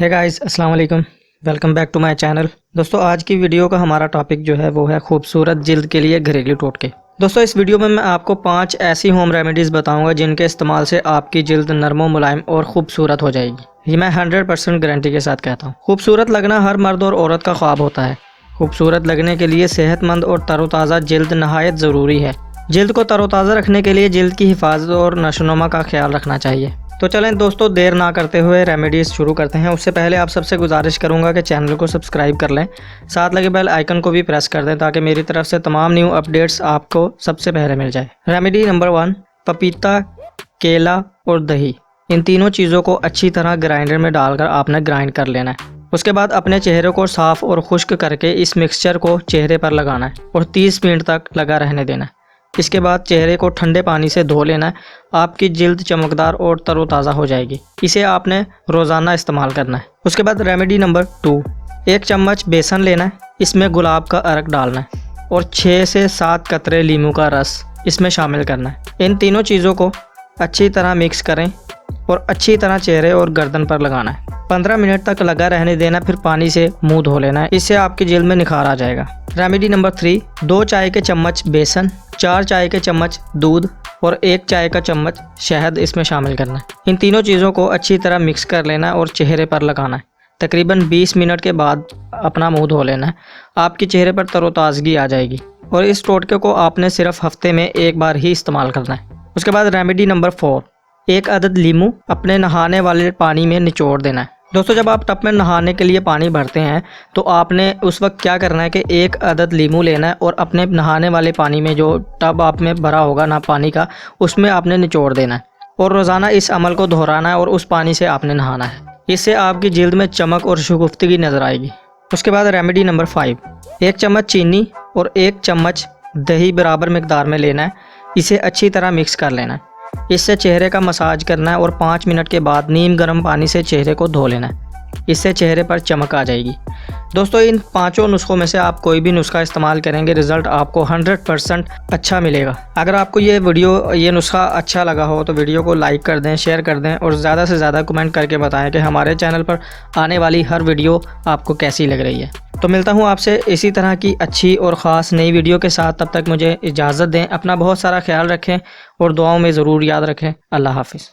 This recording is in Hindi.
हे गाइस, अस्सलाम वालेकुम। Welcome back to my channel. दोस्तों, आज की वीडियो का हमारा टॉपिक जो है वो है खूबसूरत जिल्द के लिए घरेलू टोटके। दोस्तों, इस वीडियो में मैं आपको 5 ऐसी होम रेमेडीज़ बताऊंगा जिनके इस्तेमाल से आपकी जिल्द नरम मुलायम और खूबसूरत हो जाएगी। ये मैं 100% गारंटी के साथ कहता हूँ। खूबसूरत लगना हर मर्द और औरत का ख्वाब होता है। खूबसूरत लगने के लिए सेहतमंद और तरोताज़ा जिल्द नहायत ज़रूरी है। जिल्द को तरोताज़ा रखने के लिए जिल्द की हिफाजत और नशोनुमा का ख्याल रखना चाहिए। तो चलें दोस्तों, देर ना करते हुए रेमेडीज़ शुरू करते हैं। उससे पहले आप सबसे गुजारिश करूंगा कि चैनल को सब्सक्राइब कर लें, साथ लगे बेल आइकन को भी प्रेस कर दें ताकि मेरी तरफ से तमाम न्यू अपडेट्स आपको सबसे पहले मिल जाए। रेमेडी नंबर 1, पपीता, केला और दही। इन तीनों चीज़ों को अच्छी तरह ग्राइंडर में डालकर आपने ग्राइंड कर लेना है। उसके बाद अपने चेहरे को साफ़ और खुश्क करके इस मिक्सचर को चेहरे पर लगाना है और 30 मिनट तक लगा रहने देना है। इसके बाद चेहरे को ठंडे पानी से धो लेना है। आपकी जिल्द चमकदार और तरोताज़ा हो जाएगी। इसे आपने रोज़ाना इस्तेमाल करना है। उसके बाद रेमेडी नंबर 2, 1 चम्मच बेसन लेना है, इसमें गुलाब का अर्क डालना है और 6 से 7 कतरे लीमू का रस इसमें शामिल करना है। इन तीनों चीज़ों को अच्छी तरह मिक्स करें और अच्छी तरह चेहरे और गर्दन पर लगाना है। 15 मिनट तक लगा रहने देना, फिर पानी से मुंह धो लेना है। इससे आपकी जिल्द में निखार आ जाएगा। रेमेडी नंबर 3, 2 चाय के चम्मच बेसन, 4 चाय के चम्मच दूध और 1 चाय का चम्मच शहद इसमें शामिल करना है। इन तीनों चीज़ों को अच्छी तरह मिक्स कर लेना है और चेहरे पर लगाना है। तकरीबन 20 मिनट के बाद अपना मुंह धो लेना है। आपके चेहरे पर तरोताज़गी आ जाएगी और इस टोटके को आपने सिर्फ हफ्ते में एक बार ही इस्तेमाल करना है। उसके बाद रेमेडी नंबर 4, 1 अदद लीमू अपने नहाने वाले पानी में निचोड़ देना है। दोस्तों, जब आप टब में नहाने के लिए पानी भरते हैं तो आपने उस वक्त क्या करना है कि 1 अदद लीमू लेना है और अपने नहाने वाले पानी में, जो टब आप में भरा होगा ना पानी का, उसमें आपने निचोड़ देना है और रोज़ाना इस अमल को दोहराना है और उस पानी से आपने नहाना है। इससे आपकी जिल्द में चमक और शगुफ्तगी नज़र आएगी। उसके बाद रेमेडी नंबर 5, 1 चम्मच चीनी और 1 चम्मच दही बराबर मिकदार में लेना है। इसे अच्छी तरह मिक्स कर लेना है। इससे चेहरे का मसाज करना है और 5 मिनट के बाद नीम गर्म पानी से चेहरे को धो लेना है। इससे चेहरे पर चमक आ जाएगी। दोस्तों, इन 5 नुस्खों में से आप कोई भी नुस्खा इस्तेमाल करेंगे, रिज़ल्ट आपको 100% अच्छा मिलेगा। अगर आपको ये नुस्खा अच्छा लगा हो तो वीडियो को लाइक कर दें, शेयर कर दें और ज़्यादा से ज़्यादा कमेंट करके बताएं कि हमारे चैनल पर आने वाली हर वीडियो आपको कैसी लग रही है। तो मिलता हूँ आपसे इसी तरह की अच्छी और ख़ास नई वीडियो के साथ। तब तक मुझे इजाज़त दें। अपना बहुत सारा ख्याल रखें और दुआओं में ज़रूर याद रखें। अल्लाह हाफ़िज़।